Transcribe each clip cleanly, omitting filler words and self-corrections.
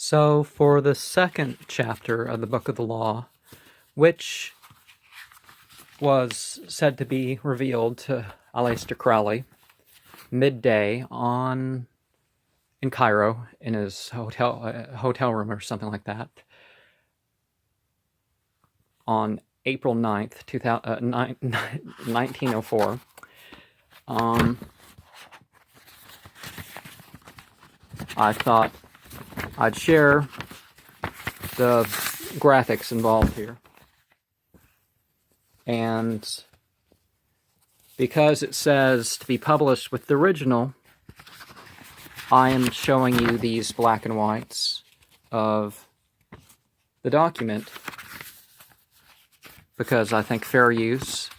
So, for the second chapter of the Book of the Law, which was said to be revealed to Aleister Crowley midday in Cairo in his hotel room or something like that on April 9th, 1904. I thought I'd share the graphics involved here. And because it says to be published with the original, I am showing you these black and whites of the document because I think fair use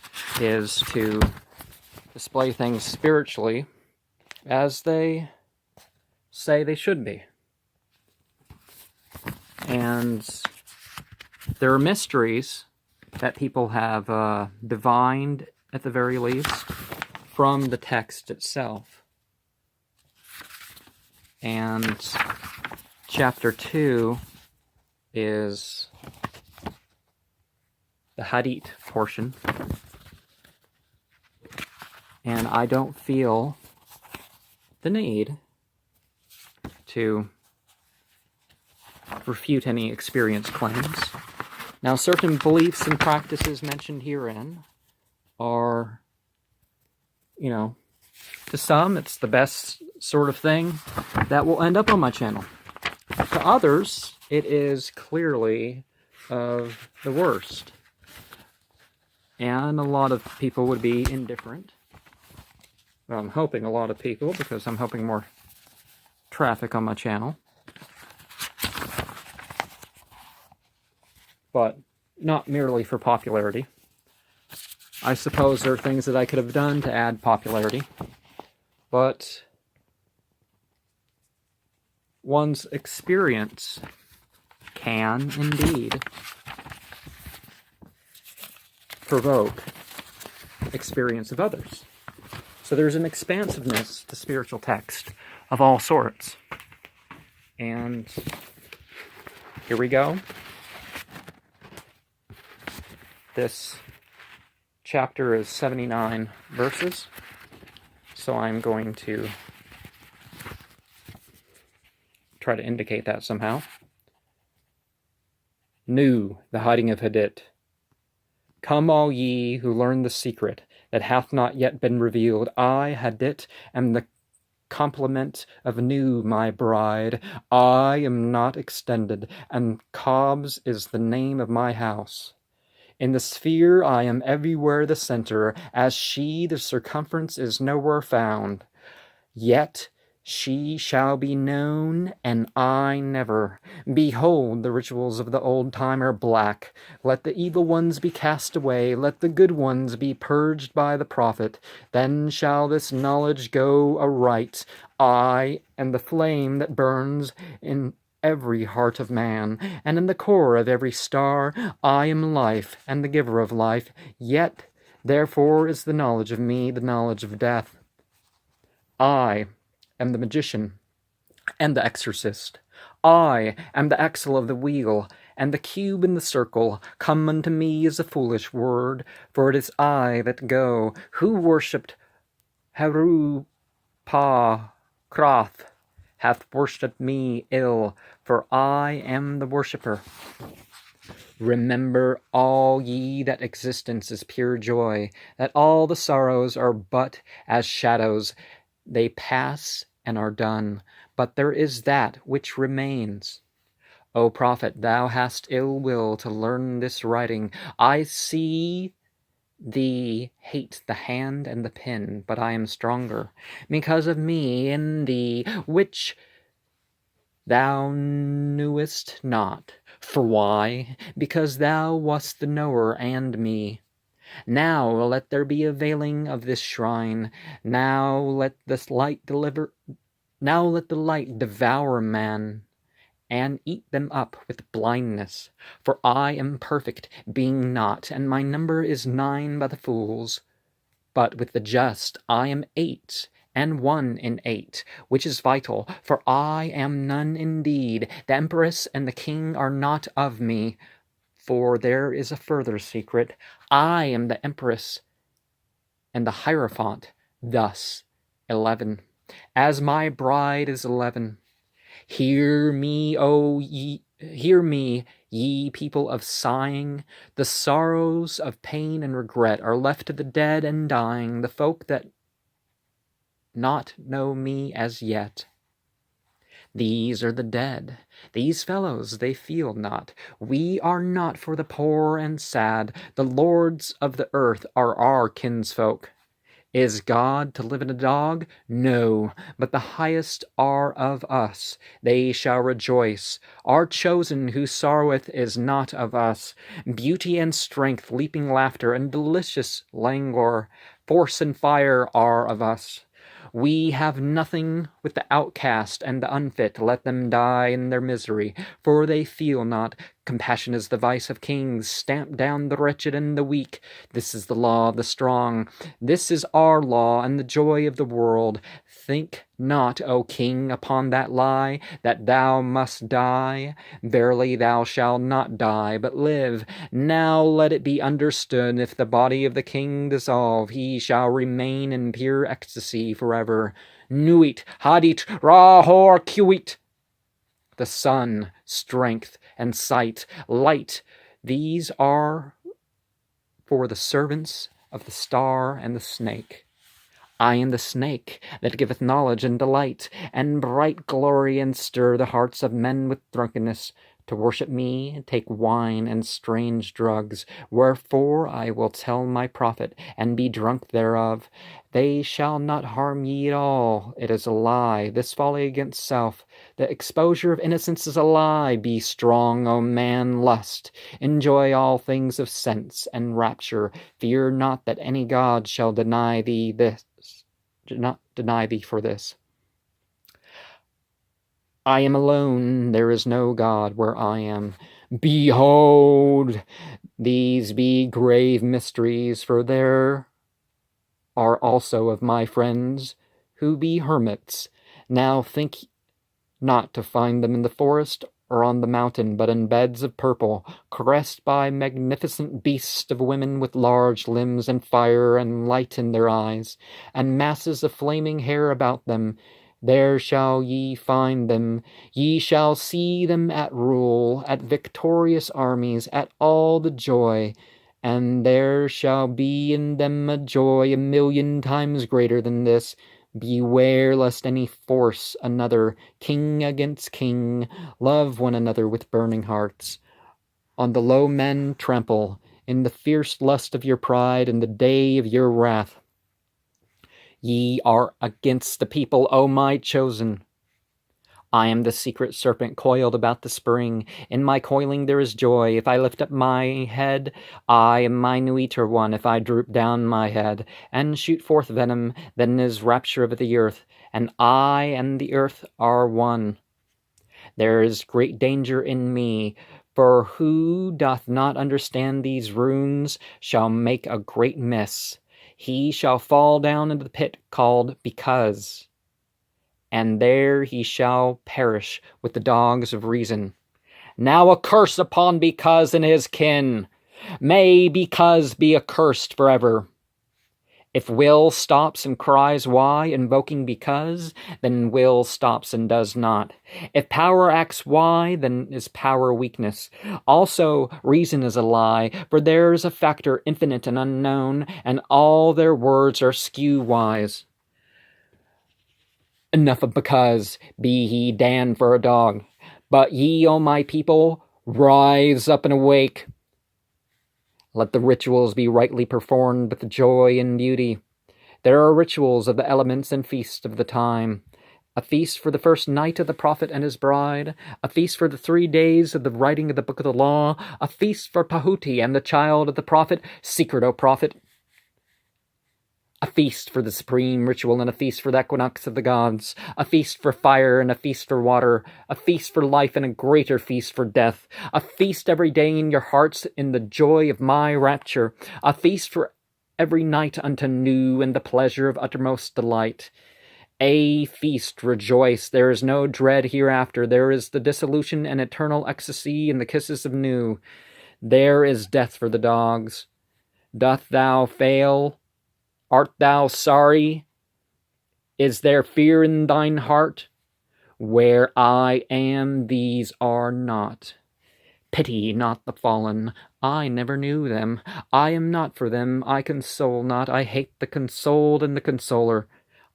is to display things spiritually as they say they should be. And there are mysteries that people have divined, at the very least, from the text itself. And chapter 2 is the Hadit portion. And I don't feel the need to refute any experience claims. Now, certain beliefs and practices mentioned herein are, to some, it's the best sort of thing that will end up on my channel. To others, it is clearly of the worst. And a lot of people would be indifferent. Well, I'm hoping a lot of people, because I'm hoping more traffic on my channel. But not merely for popularity. I suppose there are things that I could have done to add popularity, but one's experience can indeed provoke experience of others. So there's an expansiveness to spiritual text of all sorts. And here we go. This chapter is 79 verses, so I'm going to try to indicate that somehow. New, the hiding of Hadit. Come all ye who learn the secret that hath not yet been revealed. I, Hadit, am the complement of Nu, my bride. I am not extended, and Cobbs is the name of my house. In the sphere I am everywhere the center, as she the circumference is nowhere found. Yet she shall be known, and I never. Behold, the rituals of the old time are black. Let the evil ones be cast away, let the good ones be purged by the prophet. Then shall this knowledge go aright. I am the flame that burns in every heart of man, and in the core of every star. I am life, and the giver of life. Yet, therefore, is the knowledge of me the knowledge of death. I am the magician and the exorcist. I am the axle of the wheel, and the cube in the circle. Come unto me is a foolish word, for it is I that go, who worshipped Haru Pa Kroth, hath worshipped me ill, for I am the worshipper. Remember all ye that existence is pure joy, that all the sorrows are but as shadows. They pass and are done, but there is that which remains. O prophet, thou hast ill will to learn this writing. I see thee hate the hand and the pen, but I am stronger, because of me in thee, which thou knewest not. For why? Because thou wast the knower and me. Now let there be a veiling of this shrine. Now let the light devour man, and eat them up with blindness. For I am perfect, being not, and my number is 9 by the fools. But with the just I am 8, and 1 in 8, which is vital, for I am none indeed. The Empress and the King are not of me, for there is a further secret. I am the Empress and the Hierophant, thus 11. As my bride is 11. Hear me, ye people of sighing. The sorrows of pain and regret are left to the dead and dying, the folk that not know me as yet. These are the dead. These fellows they feel not. We are not for the poor and sad. The lords of the earth are our kinsfolk. Is God to live in a dog? No, but the highest are of us. They shall rejoice. Our chosen who sorroweth is not of us. Beauty and strength, leaping laughter, and delicious languor, force and fire are of us. We have nothing with the outcast and the unfit. Let them die in their misery, for they feel not. Compassion is the vice of kings. Stamp down the wretched and the weak. This is the law of the strong. This is our law and the joy of the world. Think not, O king, upon that lie, that thou must die. Verily thou shalt not die, but live. Now let it be understood, if the body of the king dissolve, he shall remain in pure ecstasy forever. Nuit, hadit, rahor cuit. The sun, strength, and sight, light, these are for the servants of the star and the snake. I am the snake that giveth knowledge and delight, and bright glory, and stir the hearts of men with drunkenness. To worship me, take wine and strange drugs, wherefore I will tell my prophet, and be drunk thereof. They shall not harm ye at all. It is a lie, this folly against self. The exposure of innocence is a lie. Be strong, O man, lust. Enjoy all things of sense and rapture. Fear not that any god shall deny thee this. Do not deny thee for this. I am alone, there is no God where I am. Behold, these be grave mysteries, for there are also of my friends who be hermits. Now think not to find them in the forest or on the mountain, but in beds of purple, caressed by magnificent beasts of women with large limbs and fire and light in their eyes, and masses of flaming hair about them. There shall ye find them. Ye shall see them at rule, at victorious armies, at all the joy. And there shall be in them a joy 1,000,000 times greater than this. Beware lest any force another, king against king, love one another with burning hearts. On the low men trample, in the fierce lust of your pride, in the day of your wrath. Ye are against the people, O my chosen. I am the secret serpent coiled about the spring. In my coiling there is joy. If I lift up my head, I am my Nuiter one. If I droop down my head and shoot forth venom, then is rapture of the earth, and I and the earth are one. There is great danger in me, for who doth not understand these runes shall make a great miss. He shall fall down into the pit called Because, and there he shall perish with the dogs of reason. Now a curse upon Because and his kin. May Because be accursed forever. If will stops and cries why, invoking Because, then will stops and does not. If power acts why, then is power weakness. Also, reason is a lie, for there is a factor infinite and unknown, and all their words are skew-wise. Enough of Because, be he damned for a dog. But ye, O my people, rise up and awake. Let the rituals be rightly performed with joy and beauty. There are rituals of the elements and feasts of the time. A feast for the first night of the prophet and his bride, a feast for the 3 days of the writing of the book of the law, a feast for Pahuti and the child of the prophet, secret, O prophet, a feast for the supreme ritual, and a feast for the equinox of the gods, a feast for fire and a feast for water, a feast for life and a greater feast for death, a feast every day in your hearts in the joy of my rapture, a feast for every night unto new and the pleasure of uttermost delight. A feast, rejoice, there is no dread hereafter, there is the dissolution and eternal ecstasy in the kisses of new. There is death for the dogs. Doth thou fail? Art thou sorry? Is there fear in thine heart? Where I am, these are not. Pity not the fallen, I never knew them. I am not for them, I console not, I hate the consoled and the consoler.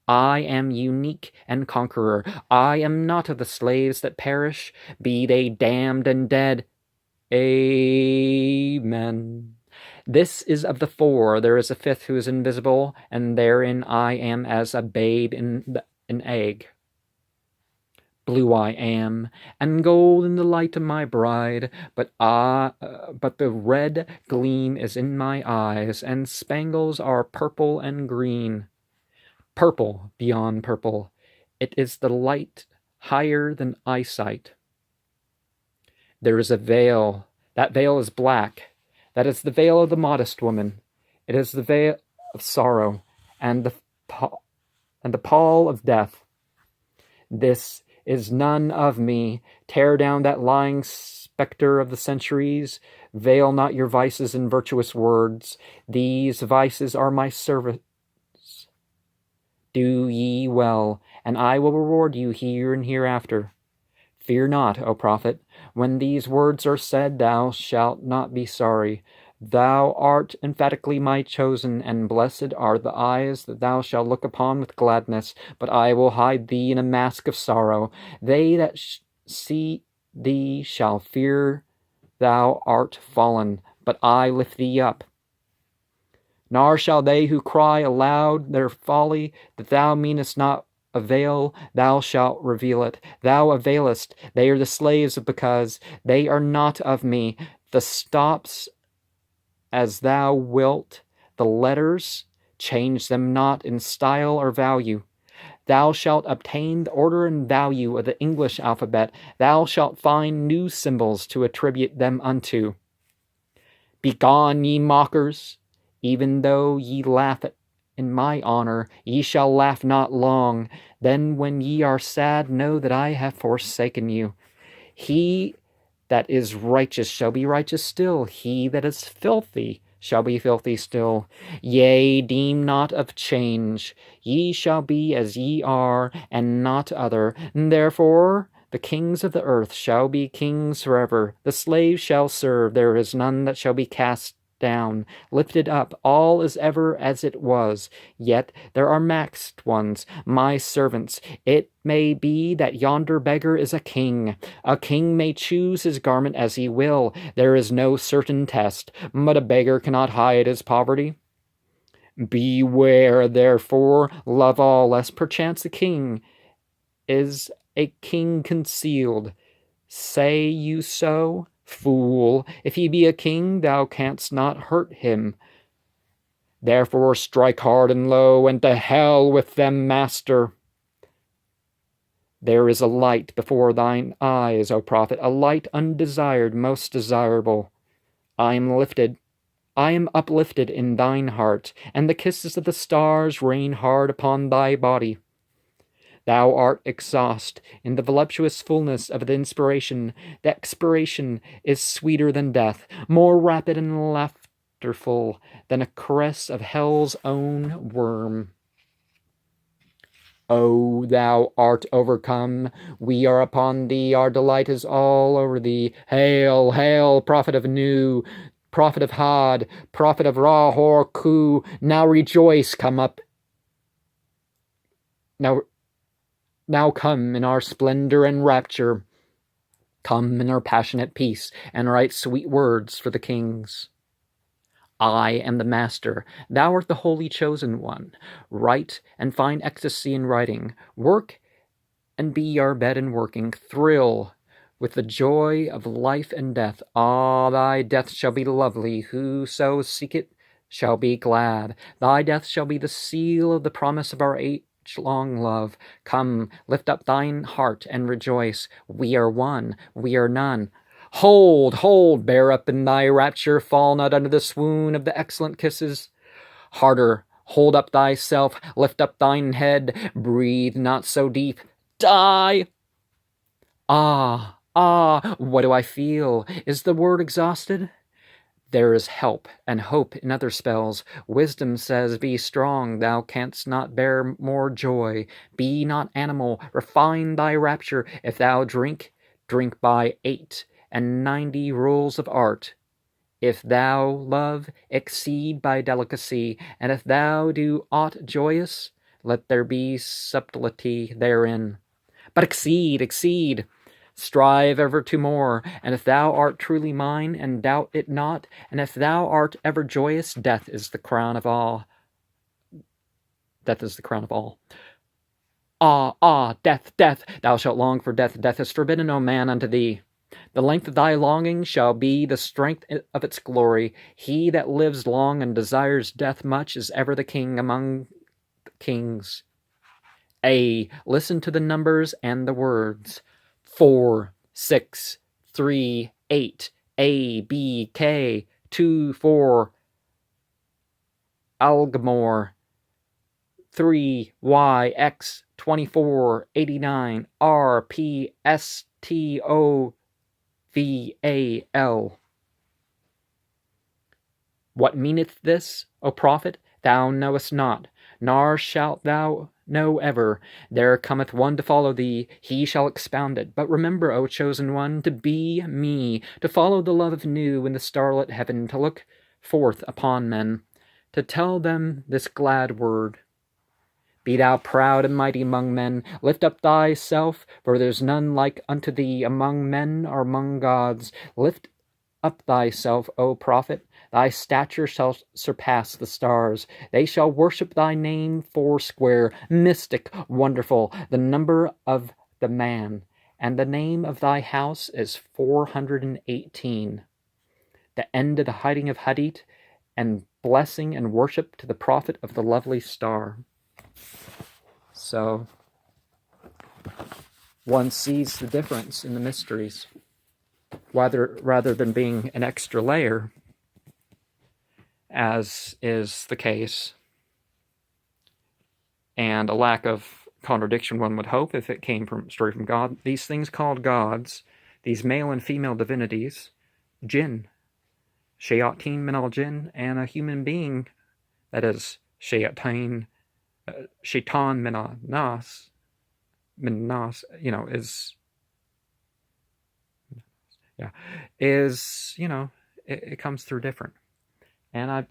I am unique and conqueror. I am not of the slaves that perish, be they damned and dead. Amen. This is of the four. There is a fifth who is invisible, and therein I am as a babe in an egg. Blue I am, and gold in the light of my bride, but the red gleam is in my eyes, and spangles are purple and green. Purple beyond purple. It is the light higher than eyesight. There is a veil. That veil is black. That is the veil of the modest woman. It is the veil of sorrow and the pall of death. This is none of me. Tear down that lying spectre of the centuries. Veil not your vices in virtuous words. These vices are my servants. Do ye well, and I will reward you here and hereafter. Fear not, O prophet. When these words are said, thou shalt not be sorry. Thou art emphatically my chosen, and blessed are the eyes that thou shalt look upon with gladness. But I will hide thee in a mask of sorrow. They that see thee shall fear thou art fallen, but I lift thee up. Nor shall they who cry aloud their folly, that thou meanest not avail, thou shalt reveal it. Thou availest, they are the slaves of because, they are not of me. The stops as thou wilt, the letters, change them not in style or value. Thou shalt obtain the order and value of the English alphabet. Thou shalt find new symbols to attribute them unto. Begone, ye mockers! Even though ye laugh in my honor, ye shall laugh not long. Then when ye are sad, know that I have forsaken you. He that is righteous shall be righteous still. He that is filthy shall be filthy still. Yea, deem not of change. Ye shall be as ye are, and not other. Therefore the kings of the earth shall be kings forever. The slaves shall serve. There is none that shall be cast down, lifted up, all is ever as it was. Yet there are maxed ones, my servants. It may be that yonder beggar is a king. A king may choose his garment as he will. There is no certain test, but a beggar cannot hide his poverty. Beware, therefore, love all, lest perchance a king is a king concealed. Say you so? Fool, if he be a king, thou canst not hurt him. Therefore strike hard and low, and to hell with them, master. There is a light before thine eyes, O prophet, a light undesired, most desirable. I am uplifted in thine heart, and the kisses of the stars rain hard upon thy body. Thou art exhaust in the voluptuous fullness of the inspiration. The expiration is sweeter than death, more rapid and laughterful than a caress of hell's own worm. O thou art overcome, we are upon thee, our delight is all over thee. Hail, hail, prophet of Nu, prophet of Had, prophet of Ra-Hor Ku, now rejoice, come up. Now come in our splendor and rapture. Come in our passionate peace, and write sweet words for the kings. I am the master, thou art the holy chosen one. Write and find ecstasy in writing. Work and be our bed in working. Thrill with the joy of life and death. Ah, thy death shall be lovely. Whoso seek it shall be glad. Thy death shall be the seal of the promise of our age-long love. Come, lift up thine heart and rejoice. We are one, we are none. Hold, hold, bear up in thy rapture, fall not under the swoon of the excellent kisses. Harder, Hold up thyself, lift up thine head, breathe not so deep. Die! Ah, what do I feel? Is the word exhausted? There is help and hope in other spells. Wisdom says, be strong, thou canst not bear more joy. Be not animal, refine thy rapture. If thou drink, drink by 890 rules of art. If thou love, exceed by delicacy. And if thou do aught joyous, let there be subtlety therein. But exceed. Strive ever to more, and if thou art truly mine, and doubt it not, and if thou art ever joyous, death is the crown of all. Death is the crown of all. Death, thou shalt long for death. Death is forbidden, O man, unto thee. The length of thy longing shall be the strength of its glory. He that lives long and desires death much is ever the king among kings. Listen to the numbers and the words. 4, 6, 3, 8, A, B, K, 2, 4, Algamore, 3, Y, X, 24, 89, R, P, S, T, O, V, A, L. What meaneth this, O prophet? Thou knowest not, nor shalt thou know ever. There cometh one to follow thee, he shall expound it. But remember, O chosen one, to be me, to follow the love of new in the starlit heaven, to look forth upon men, to tell them this glad word. Be thou proud and mighty among men, lift up thyself, for there's none like unto thee among men or among gods. Lift up thyself, O prophet, thy stature shall surpass the stars. They shall worship thy name foursquare, mystic, wonderful, the number of the man. And the name of thy house is 418. The end of the hiding of Hadit, and blessing and worship to the prophet of the lovely star. So, one sees the difference in the mysteries, rather than being an extra layer, as is the case, and a lack of contradiction, one would hope, if it came straight from God. These things called gods, these male and female divinities, jinn, shayateen min al jinn, and a human being, that is, shaitan min al nas, it comes through different. And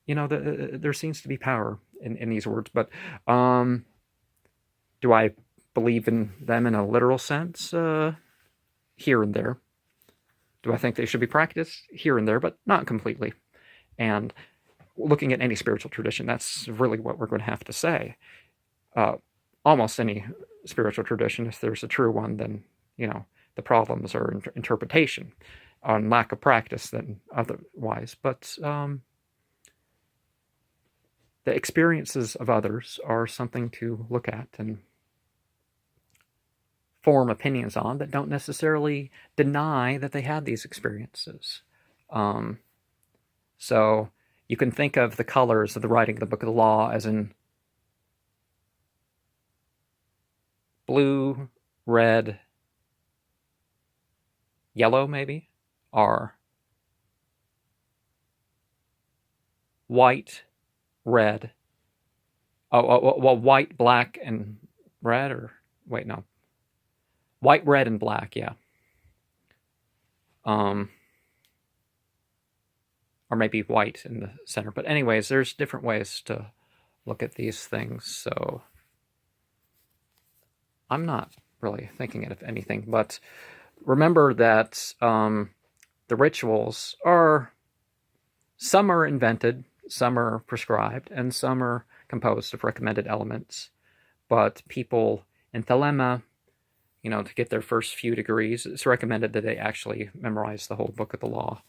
there seems to be power in these words, but do I believe in them in a literal sense? Here and there. Do I think they should be practiced? Here and there, but not completely. And looking at any spiritual tradition, that's really what we're going to have to say. Almost any spiritual tradition, if there's a true one, then, the problems are interpretation, on lack of practice than otherwise. But the experiences of others are something to look at and form opinions on that don't necessarily deny that they had these experiences. So you can think of the colors of the writing of the Book of the Law as in blue, red, yellow, maybe, are white, red. Well, white, black, and red, or wait, no. White, red, and black, yeah. Or maybe white in the center. But anyways, there's different ways to look at these things, so I'm not really thinking of anything, but remember that the rituals are, some are invented, some are prescribed, and some are composed of recommended elements. But people in Thelema, to get their first few degrees, it's recommended that they actually memorize the whole Book of the Law.